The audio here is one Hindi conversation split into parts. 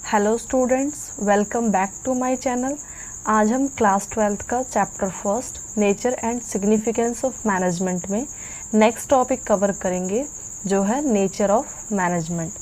Hello students, welcome back to my channel. आज हम क्लास 12th का chapter first nature and significance of management में नेक्स्ट टॉपिक कवर करेंगे, जो है nature of management.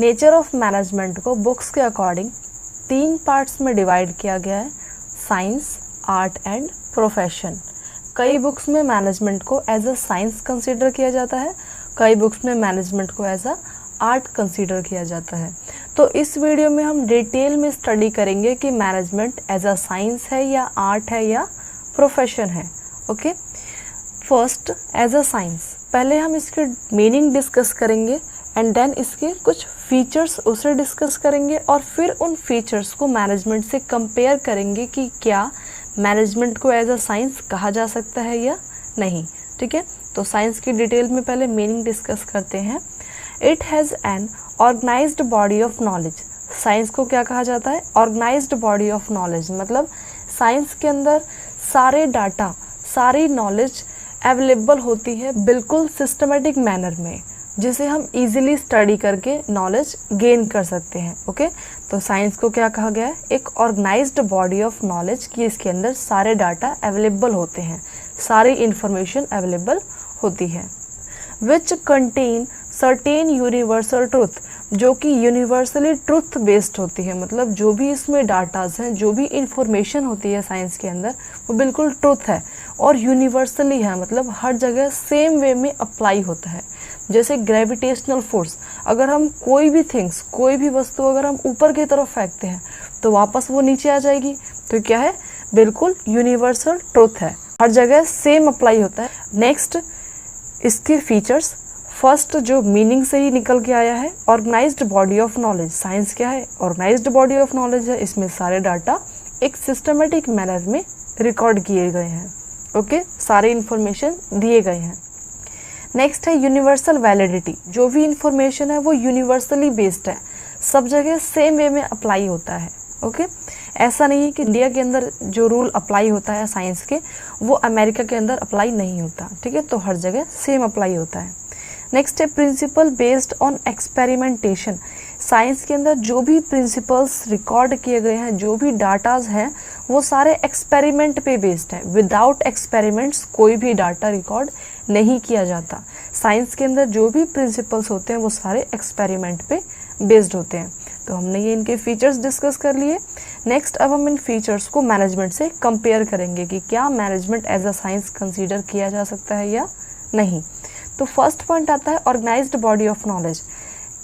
Nature of management को बुक्स के अकॉर्डिंग 3 पार्ट्स में डिवाइड किया गया है, साइंस, आर्ट एंड प्रोफेशन। कई बुक्स में मैनेजमेंट को एज अ साइंस कंसिडर किया जाता है, कई बुक्स में मैनेजमेंट को एज अ आर्ट कंसीडर किया जाता है। तो इस वीडियो में हम डिटेल में स्टडी करेंगे कि मैनेजमेंट एज अ साइंस है या आर्ट है या प्रोफेशन है। Okay, first as a science, पहले हम इसके मीनिंग डिस्कस करेंगे एंड देन इसके कुछ फीचर्स उसे डिस्कस करेंगे और फिर उन फीचर्स को मैनेजमेंट से कंपेयर करेंगे कि क्या मैनेजमेंट को एज अ साइंस कहा जा सकता है या नहीं। ठीक है, तो साइंस की डिटेल में पहले मीनिंग डिस्कस करते हैं। It has an organised body of knowledge. Science को क्या कहा जाता है? ऑर्गेनाइज्ड बॉडी ऑफ नॉलेज, मतलब साइंस के अंदर सारे डाटा, सारी नॉलेज अवेलेबल होती है बिल्कुल सिस्टमेटिक मैनर में, जिसे हम इजीली स्टडी करके नॉलेज गेन कर सकते हैं। ओके, तो साइंस को क्या कहा गया है? एक ऑर्गेनाइज्ड बॉडी ऑफ नॉलेज कि इसके अंदर सारे डाटा अवेलेबल होते हैं, सारी इंफॉर्मेशन अवेलेबल होती है। Which contain certain universal truth, जो कि यूनिवर्सली ट्रूथ बेस्ड होती है, मतलब जो भी इसमें डाटाज हैं, जो भी इंफॉर्मेशन होती है साइंस के अंदर, वो बिल्कुल ट्रूथ है और यूनिवर्सली है, मतलब हर जगह सेम वे में अप्लाई होता है। जैसे ग्रेविटेशनल फोर्स, अगर हम कोई भी थिंग्स, कोई भी वस्तु अगर हम ऊपर की तरफ फेंकते हैं तो वापस वो नीचे आ जाएगी। तो क्या है? बिल्कुल यूनिवर्सल ट्रूथ है, हर जगह सेम अप्लाई होता है। नेक्स्ट इसके फीचर्स, फर्स्ट जो मीनिंग से ही निकल के आया है, organised body of knowledge. Science क्या है? ऑर्गेनाइज्ड बॉडी ऑफ नॉलेज है, इसमें सारे डाटा एक सिस्टमेटिक मैनर में रिकॉर्ड किए गए हैं। ओके, सारे इंफॉर्मेशन दिए गए हैं। नेक्स्ट है यूनिवर्सल वैलिडिटी, जो भी इंफॉर्मेशन है वो यूनिवर्सली बेस्ड है, सब जगह सेम वे में अप्लाई होता है। ओके, ऐसा नहीं है कि इंडिया के अंदर जो रूल अप्लाई होता है साइंस के, वो अमेरिका के अंदर अप्लाई नहीं होता। ठीक है, तो हर जगह सेम अप्लाई होता है। नेक्स्ट है principle based on experimentation. Science के अंदर जो भी प्रिंसिपल्स रिकॉर्ड किए गए हैं, जो भी डाटाज हैं, वो सारे एक्सपेरिमेंट पे बेस्ड है। विदाउट एक्सपेरिमेंट्स कोई भी डाटा रिकॉर्ड नहीं किया जाता। साइंस के अंदर जो भी प्रिंसिपल्स होते हैं वो सारे एक्सपेरिमेंट पे बेस्ड होते हैं। तो हमने ये इनके फीचर्स डिस्कस कर लिए। नेक्स्ट अब हम इन फीचर्स को मैनेजमेंट से कंपेयर करेंगे कि क्या management as a science consider किया जा सकता है या नहीं। तो फर्स्ट पॉइंट आता है ऑर्गेनाइज्ड बॉडी ऑफ नॉलेज।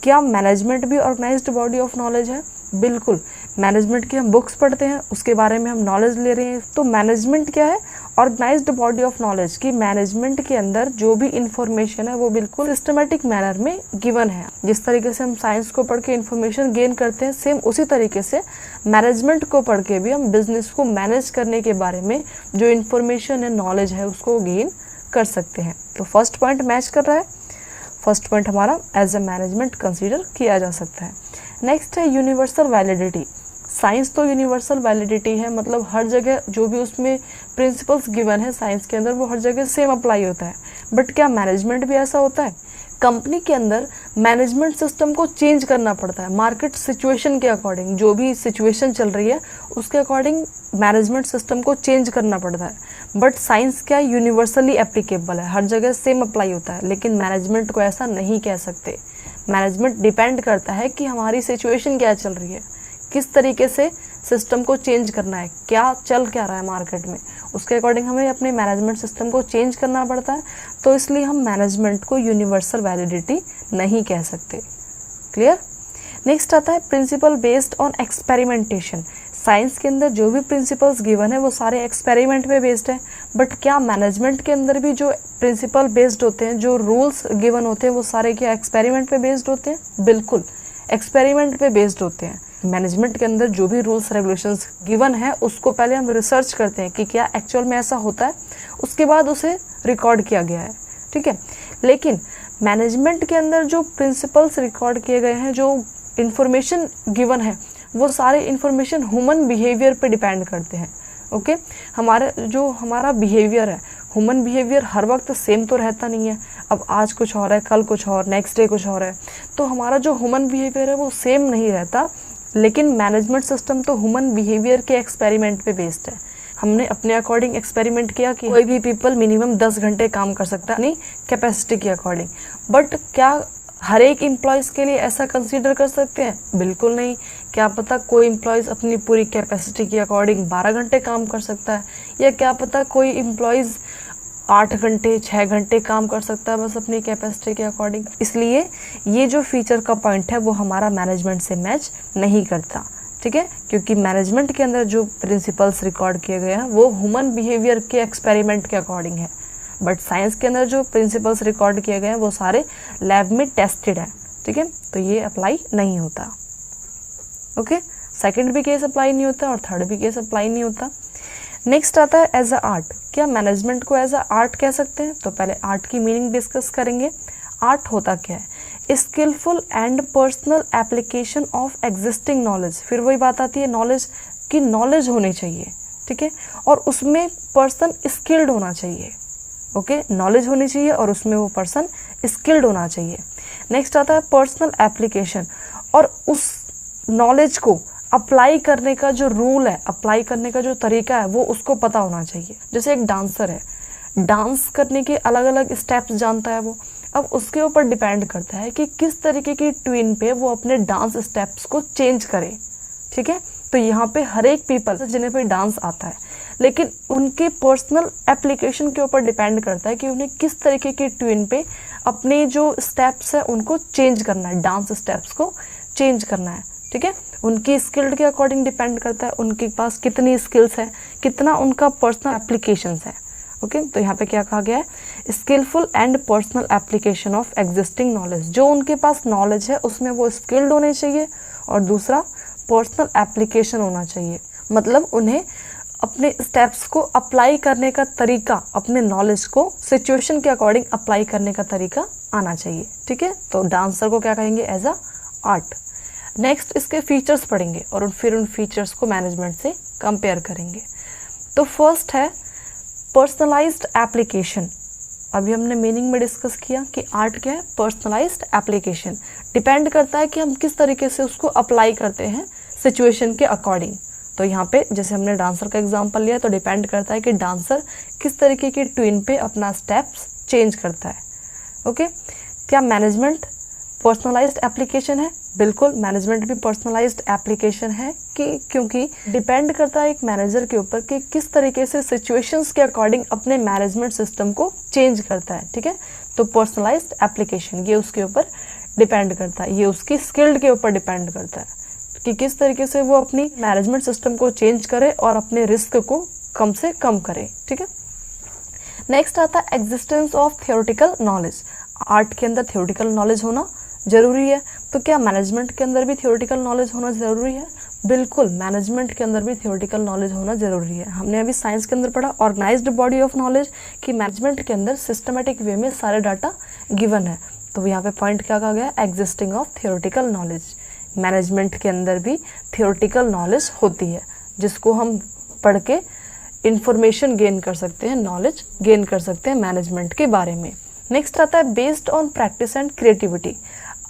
क्या मैनेजमेंट भी ऑर्गेनाइज्ड बॉडी ऑफ नॉलेज है? बिल्कुल। मैनेजमेंट की हम बुक्स पढ़ते हैं, उसके बारे में हम नॉलेज ले रहे हैं। तो मैनेजमेंट क्या है? ऑर्गेनाइज्ड बॉडी ऑफ नॉलेज की मैनेजमेंट के अंदर जो भी इंफॉर्मेशन है वो बिल्कुल सिस्टमेटिक मैनर में गिवन है। जिस तरीके से हम साइंस को पढ़ के इंफॉर्मेशन गेन करते हैं, सेम उसी तरीके से मैनेजमेंट को पढ़ के भी हम बिजनेस को मैनेज करने के बारे में जो इंफॉर्मेशन है, नॉलेज है, उसको गेन कर सकते हैं। तो फर्स्ट पॉइंट मैच कर रहा है। फर्स्ट पॉइंट हमारा एज अ मैनेजमेंट कंसीडर किया जा सकता है। नेक्स्ट है यूनिवर्सल वैलिडिटी। साइंस तो यूनिवर्सल वैलिडिटी है, मतलब हर जगह जो भी उसमें प्रिंसिपल्स गिवन है साइंस के अंदर वो हर जगह सेम अप्लाई होता है। बट क्या मैनेजमेंट भी ऐसा होता है? कंपनी के अंदर मैनेजमेंट सिस्टम को चेंज करना पड़ता है मार्केट सिचुएशन के अकॉर्डिंग। जो भी सिचुएशन चल रही है उसके अकॉर्डिंग मैनेजमेंट सिस्टम को चेंज करना पड़ता है। बट साइंस क्या यूनिवर्सली एप्लीकेबल है, हर जगह सेम अप्लाई होता है। लेकिन मैनेजमेंट को ऐसा नहीं कह सकते। मैनेजमेंट डिपेंड करता है कि हमारी सिचुएशन क्या चल रही है, किस तरीके से सिस्टम को चेंज करना है, क्या चल क्या रहा है मार्केट में, उसके अकॉर्डिंग हमें अपने मैनेजमेंट सिस्टम को चेंज करना पड़ता है। तो इसलिए हम मैनेजमेंट को यूनिवर्सल वैलिडिटी नहीं कह सकते। क्लियर? नेक्स्ट आता है principle based on experimentation. Science के अंदर जो भी प्रिंसिपल्स गिवन है वो सारे एक्सपेरिमेंट पे बेस्ड है। बट क्या मैनेजमेंट के अंदर भी जो प्रिंसिपल बेस्ड होते हैं, जो रूल्स गिवन होते हैं, वो सारे क्या एक्सपेरिमेंट पे बेस्ड होते हैं? बिल्कुल, एक्सपेरिमेंट पे बेस्ड होते हैं। मैनेजमेंट के अंदर जो भी रूल्स रेगुलेशंस गिवन है उसको पहले हम रिसर्च करते हैं कि क्या एक्चुअल में ऐसा होता है, उसके बाद उसे रिकॉर्ड किया गया है। ठीक है, लेकिन मैनेजमेंट के अंदर जो प्रिंसिपल्स रिकॉर्ड किए गए हैं, जो इंफॉर्मेशन गिवन है, वो सारे इंफॉर्मेशन ह्यूमन बिहेवियर पे डिपेंड करते हैं। ओके, हमारा बिहेवियर है, ह्यूमन बिहेवियर हर वक्त सेम तो रहता नहीं है। अब आज कुछ और है, कल कुछ और, नेक्स्ट डे कुछ और है। तो हमारा जो ह्यूमन बिहेवियर है वो सेम नहीं रहता। लेकिन मैनेजमेंट सिस्टम तो ह्यूमन बिहेवियर के एक्सपेरिमेंट पे बेस्ड है। हमने अपने अकॉर्डिंग एक्सपेरिमेंट किया कि कोई भी पीपल मिनिमम 10 घंटे काम कर सकता है अपनी कैपेसिटी के अकॉर्डिंग, बट क्या हर एक एम्प्लॉयज़ के लिए ऐसा कंसीडर कर सकते हैं? बिल्कुल नहीं। क्या पता कोई एम्प्लॉयज़ अपनी पूरी कैपेसिटी के अकॉर्डिंग 12 घंटे काम कर सकता है, या क्या पता कोई एम्प्लॉयज़ 8 घंटे 6 घंटे काम कर सकता है बस अपनी कैपेसिटी के अकॉर्डिंग। इसलिए ये जो फीचर का पॉइंट है वो हमारा मैनेजमेंट से मैच नहीं करता, ठीक है, क्योंकि मैनेजमेंट के अंदर जो प्रिंसिपल्स रिकॉर्ड किए गए हैं वो ह्यूमन बिहेवियर के एक्सपेरिमेंट के अकॉर्डिंग है, बट साइंस के अंदर जो प्रिंसिपल्स रिकॉर्ड किए गए हैं वो सारे लैब में टेस्टेड हैं, ठीक है, तो ये अप्लाई नहीं होता। ओके, सेकंड भी केस अप्लाई नहीं होता और थर्ड भी केस अप्लाई नहीं होता। नेक्स्ट आता है एज अ आर्ट। क्या मैनेजमेंट को एज अ आर्ट कह सकते हैं? तो पहले आर्ट की मीनिंग डिस्कस करेंगे। आर्ट होता क्या है? Skillful and personal application of existing knowledge. फिर वही बात आती है नॉलेज की, नॉलेज होनी चाहिए, ठीक है, और उसमें पर्सन स्किल्ड होना चाहिए। ओके, नॉलेज होनी चाहिए और उसमें वो पर्सन स्किल्ड होना चाहिए। नेक्स्ट आता है पर्सनल एप्लीकेशन, और उस नॉलेज को अप्लाई करने का जो रूल है, अप्लाई करने का जो तरीका है वो उसको पता होना चाहिए। जैसे एक डांसर है, डांस करने के अलग अलग स्टेप्स जानता है वो, अब उसके ऊपर डिपेंड करता है कि किस तरीके की ट्यून पे वो अपने डांस स्टेप्स को चेंज करे, ठीक है। तो यहाँ पे हर एक पीपल जिन्हें पे डांस आता है, लेकिन उनके पर्सनल एप्लीकेशन के ऊपर डिपेंड करता है कि उन्हें किस तरीके की ट्यून पे अपने जो स्टेप्स है उनको चेंज करना है, डांस स्टेप्स को चेंज करना है, ठीक है। उनकी स्किल्ड के अकॉर्डिंग डिपेंड करता है, उनके पास कितनी स्किल्स है, कितना उनका पर्सनल एप्लीकेशंस है। ओके, तो यहाँ पे क्या कहा गया है? Skillful and personal application of existing knowledge. जो उनके पास नॉलेज है उसमें वो स्किल्ड होने चाहिए, और दूसरा पर्सनल एप्लीकेशन होना चाहिए, मतलब उन्हें अपने स्टेप्स को अप्लाई करने का तरीका, अपने नॉलेज को सिचुएशन के अकॉर्डिंग अप्लाई करने का तरीका आना चाहिए, ठीक है। तो डांसर को क्या कहेंगे? As a art. नेक्स्ट इसके फीचर्स पढ़ेंगे और फिर उन फीचर्स को मैनेजमेंट से कंपेयर करेंगे। तो फर्स्ट है पर्सनलाइज्ड एप्लीकेशन। अभी हमने मीनिंग में डिस्कस किया कि आर्ट क्या है? Personalised application. डिपेंड करता है कि हम किस तरीके से उसको अप्लाई करते हैं सिचुएशन के अकॉर्डिंग। तो यहाँ पे जैसे हमने डांसर का एग्जांपल लिया, तो डिपेंड करता है कि डांसर किस तरीके की ट्यून पे अपना स्टेप्स चेंज करता है। ओके, क्या मैनेजमेंट पर्सनलाइज्ड एप्लीकेशन है? बिल्कुल, मैनेजमेंट भी पर्सनलाइज्ड एप्लीकेशन है, क्योंकि डिपेंड करता है एक मैनेजर के ऊपर कि किस तरीके से सिचुएशंस के अकॉर्डिंग अपने मैनेजमेंट सिस्टम को चेंज करता है, ठीक है। तो पर्सनलाइज्ड एप्लीकेशन ये उसके ऊपर डिपेंड करता है, ये उसकी स्किल्ड के ऊपर डिपेंड करता है कि किस तरीके से वो अपनी मैनेजमेंट सिस्टम को चेंज करे और अपने रिस्क को कम से कम करे, ठीक है। नेक्स्ट आता है existence of theoretical knowledge. Art के अंदर थियोरेटिकल नॉलेज होना जरूरी है, तो क्या मैनेजमेंट के अंदर भी थियोरेटिकल नॉलेज होना जरूरी है? बिल्कुल, मैनेजमेंट के अंदर भी थियोरेटिकल नॉलेज होना जरूरी है। हमने अभी साइंस के अंदर पढ़ा ऑर्गेनाइज्ड बॉडी ऑफ नॉलेज, कि मैनेजमेंट के अंदर सिस्टमेटिक वे में सारे डाटा गिवन है। तो यहाँ पे पॉइंट क्या कहा गया? Existing of theoretical knowledge. Management के अंदर भी थियोरेटिकल नॉलेज होती है, जिसको हम पढ़ के इंफॉर्मेशन गेन कर सकते हैं, नॉलेज गेन कर सकते हैं मैनेजमेंट के बारे में। नेक्स्ट आता है based on practice and creativity.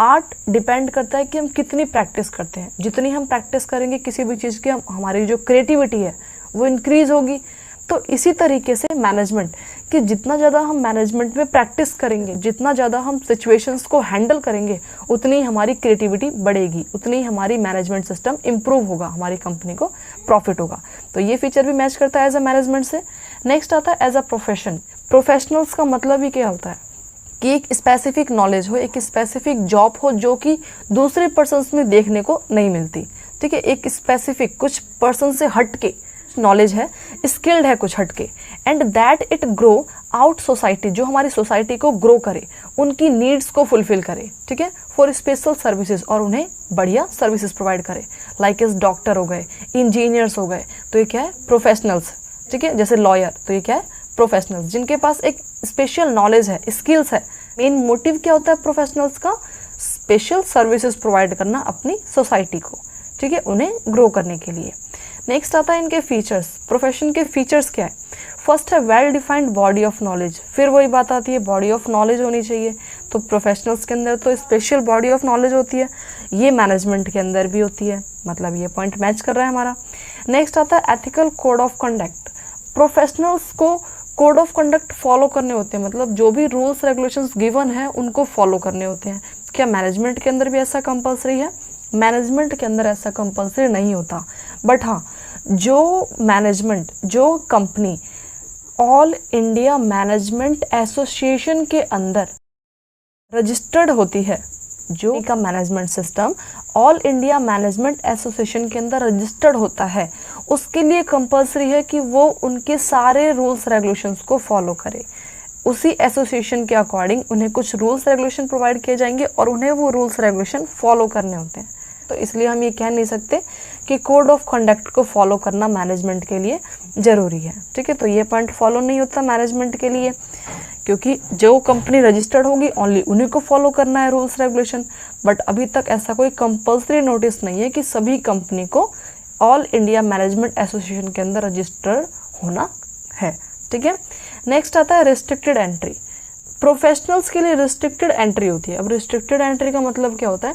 Art depend करता है कि हम कितनी प्रैक्टिस करते हैं। जितनी हम प्रैक्टिस करेंगे किसी भी चीज़ की, हमारी जो क्रिएटिविटी है वो इंक्रीज होगी। तो इसी तरीके से मैनेजमेंट, कि जितना ज़्यादा हम मैनेजमेंट में प्रैक्टिस करेंगे, जितना ज़्यादा हम सिचुएशंस को हैंडल करेंगे, उतनी हमारी क्रिएटिविटी बढ़ेगी, उतनी हमारी मैनेजमेंट सिस्टम इम्प्रूव होगा, हमारी कंपनी को प्रॉफिट होगा। तो ये फीचर भी मैच करता है एज अ मैनेजमेंट से। नेक्स्ट आता है एज अ प्रोफेशन। प्रोफेशनल्स का मतलब ही क्या होता है? कि एक स्पेसिफिक नॉलेज हो, एक स्पेसिफिक जॉब हो जो कि दूसरे पर्सन्स में देखने को नहीं मिलती, ठीक है। एक स्पेसिफिक कुछ पर्सन से हट के नॉलेज है, स्किल्ड है कुछ हट के, and that it grow out society, जो हमारी सोसाइटी को ग्रो करे, उनकी नीड्स को फुलफिल करे, ठीक है, फॉर स्पेशल सर्विसेज, और उन्हें बढ़िया सर्विसेज प्रोवाइड करे। लाइक इस डॉक्टर हो गए, इंजीनियर्स हो गए, तो ये क्या है? प्रोफेशनल्स, ठीक है। जैसे लॉयर, तो ये क्या है? प्रोफेशनल्स, जिनके पास एक स्पेशल नॉलेज है, स्किल्स है। मेन मोटिव क्या होता है प्रोफेशनल्स का? स्पेशल सर्विसेज प्रोवाइड करना अपनी सोसाइटी को, ठीक है, उन्हें ग्रो करने के लिए। नेक्स्ट आता है इनके फीचर्स। प्रोफेशन के फीचर्स क्या है? फर्स्ट है well defined body of knowledge. फिर वही बात आती है, बॉडी ऑफ नॉलेज होनी चाहिए। तो प्रोफेशनल्स के अंदर तो स्पेशल बॉडी ऑफ नॉलेज होती है, ये मैनेजमेंट के अंदर भी होती है, मतलब ये पॉइंट मैच कर रहा है हमारा। नेक्स्ट आता है ethical code of conduct. Professionals को कोड ऑफ कंडक्ट फॉलो करने होते हैं, मतलब जो भी रूल्स रेगुलेशंस गिवन है उनको फॉलो करने होते हैं। क्या मैनेजमेंट के अंदर भी ऐसा कंपलसरी है? मैनेजमेंट के अंदर ऐसा कंपलसरी नहीं होता, बट हाँ जो मैनेजमेंट, जो company all India management association के अंदर रजिस्टर्ड होती है, जो का management system all India management association के अंदर रजिस्टर्ड होता है, उसके लिए कंपलसरी है कि वो उनके सारे रूल्स रेगुलेशंस को फॉलो करे। उसी एसोसिएशन के अकॉर्डिंग उन्हें कुछ रूल्स रेगुलेशन प्रोवाइड किए जाएंगे और उन्हें वो रूल्स रेगुलेशन फॉलो करने होते हैं। तो इसलिए हम ये कह नहीं सकते कि कोड ऑफ कंडक्ट को फॉलो करना मैनेजमेंट के लिए ज़रूरी है। ठीक है, तो ये पॉइंट फॉलो नहीं होता मैनेजमेंट के लिए, क्योंकि जो कंपनी रजिस्टर्ड होगी ओनली उन्हीं को फॉलो करना है रूल्स रेगुलेशन। बट अभी तक ऐसा कोई कंपल्सरी नोटिस नहीं है कि सभी कंपनी को ऑल इंडिया मैनेजमेंट एसोसिएशन के अंदर रजिस्टर्ड होना है। ठीक है, नेक्स्ट आता है रिस्ट्रिक्टेड एंट्री। प्रोफेशनल्स के लिए रिस्ट्रिक्टेड एंट्री होती है। अब रिस्ट्रिक्टेड एंट्री का मतलब क्या होता है?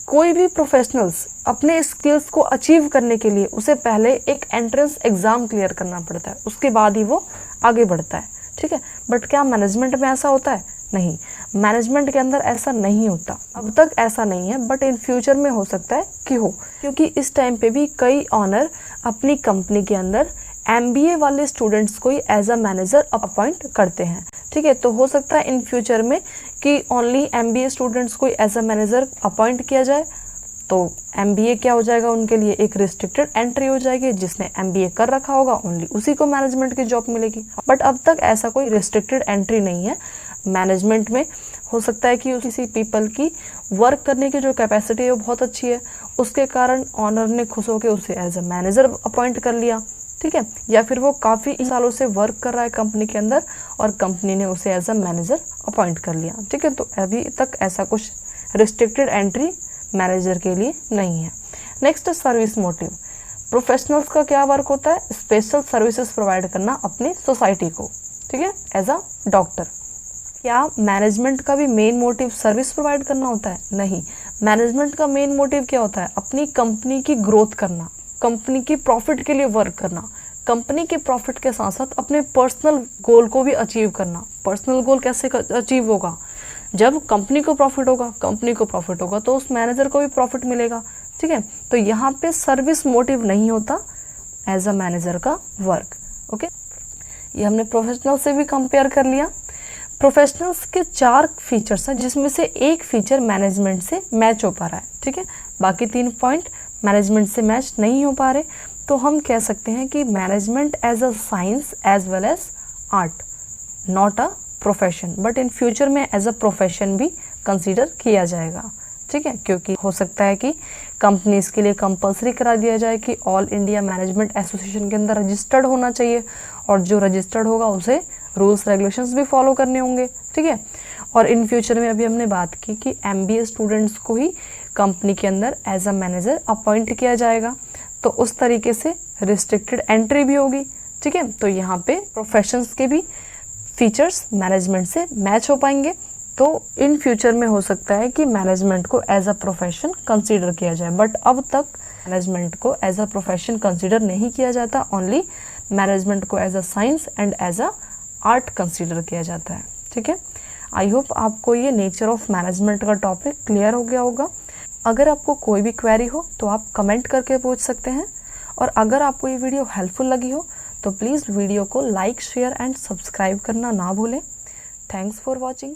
कोई भी प्रोफेशनल्स अपने स्किल्स को अचीव करने के लिए उसे पहले एक एंट्रेंस एग्जाम क्लियर करना पड़ता है, उसके बाद ही वो आगे बढ़ता है। ठीक है, बट क्या मैनेजमेंट में ऐसा होता है? नहीं, मैनेजमेंट के अंदर ऐसा नहीं होता, अब तक ऐसा नहीं है, बट इन फ्यूचर में हो सकता है कि हो, क्योंकि इस टाइम पे भी कई ऑनर अपनी कंपनी के अंदर MBA वाले स्टूडेंट्स को ही एज अ मैनेजर अपॉइंट करते हैं। ठीक है, तो हो सकता है इन फ्यूचर में कि ओनली MBA स्टूडेंट्स को एज अ मैनेजर अपॉइंट किया जाए, तो MBA क्या हो जाएगा उनके लिए? एक रिस्ट्रिक्टेड एंट्री हो जाएगी। जिसने MBA कर रखा होगा ओनली उसी को मैनेजमेंट की जॉब मिलेगी। बट अब तक ऐसा कोई रिस्ट्रिक्टेड एंट्री नहीं है मैनेजमेंट में। हो सकता है कि किसी पीपल की वर्क करने की जो कैपेसिटी है वो बहुत अच्छी है, उसके कारण ऑनर ने खुश होकर उसे एज अ मैनेजर अपॉइंट कर लिया। ठीक है, या फिर वो काफ़ी सालों से वर्क कर रहा है कंपनी के अंदर और कंपनी ने उसे एज अ मैनेजर अपॉइंट कर लिया। ठीक है, तो अभी तक ऐसा कुछ रिस्ट्रिक्टेड एंट्री मैनेजर के लिए नहीं है। Next service motive. प्रोफेशनल्स का क्या वर्क होता है? स्पेशल सर्विसेज प्रोवाइड करना अपनी सोसाइटी को। ठीक है, एज अ डॉक्टर। क्या मैनेजमेंट का भी मेन मोटिव सर्विस प्रोवाइड करना होता है? नहीं, मैनेजमेंट का मेन मोटिव क्या होता है? अपनी कंपनी की ग्रोथ करना, कंपनी की प्रॉफिट के लिए वर्क करना, कंपनी के प्रॉफिट के साथ साथ अपने पर्सनल गोल को भी अचीव करना। पर्सनल गोल कैसे अचीव होगा? जब कंपनी को प्रॉफिट होगा, कंपनी को प्रॉफिट होगा तो उस मैनेजर को भी प्रॉफिट मिलेगा। ठीक है, तो यहाँ पे सर्विस मोटिव नहीं होता एज अ मैनेजर का वर्क। ओके, ये हमने प्रोफेशनल से भी कंपेयर कर लिया। प्रोफेशनल्स के 4 फीचर्स हैं, जिसमें से एक फीचर मैनेजमेंट से मैच हो पा रहा है। ठीक है, बाकी 3 पॉइंट मैनेजमेंट से मैच नहीं हो पा रहे, तो हम कह सकते हैं कि management as a science as well as art, not a profession, but in future में एज अ प्रोफेशन भी कंसीडर किया जाएगा। ठीक है, क्योंकि हो सकता है कि कंपनीज के लिए कंपलसरी करा दिया जाए कि ऑल इंडिया मैनेजमेंट एसोसिएशन के अंदर रजिस्टर्ड होना चाहिए, और जो रजिस्टर्ड होगा उसे रूल्स रेगुलेशंस भी फॉलो करने होंगे। ठीक है, और इन फ्यूचर में अभी हमने बात की कि MBA स्टूडेंट्स को ही कंपनी के अंदर एज अ मैनेजर अपॉइंट किया जाएगा, तो उस तरीके से रिस्ट्रिक्टेड एंट्री भी होगी। ठीक है, तो यहाँ पे प्रोफेशंस के भी फीचर्स मैनेजमेंट से मैच हो पाएंगे, तो इन फ्यूचर में हो सकता है कि मैनेजमेंट को एज अ प्रोफेशन कंसीडर किया जाए, बट अब तक मैनेजमेंट को एज अ प्रोफेशन कंसीडर नहीं किया जाता, ओनली मैनेजमेंट को as a science and as a art consider किया जाता है। ठीक है, आई होप आपको ये नेचर ऑफ मैनेजमेंट का टॉपिक क्लियर हो गया होगा। अगर आपको कोई भी क्वेरी हो तो आप कमेंट करके पूछ सकते हैं, और अगर आपको ये वीडियो हेल्पफुल लगी हो तो प्लीज़ वीडियो को लाइक, शेयर एंड सब्सक्राइब करना ना भूलें। Thanks for watching.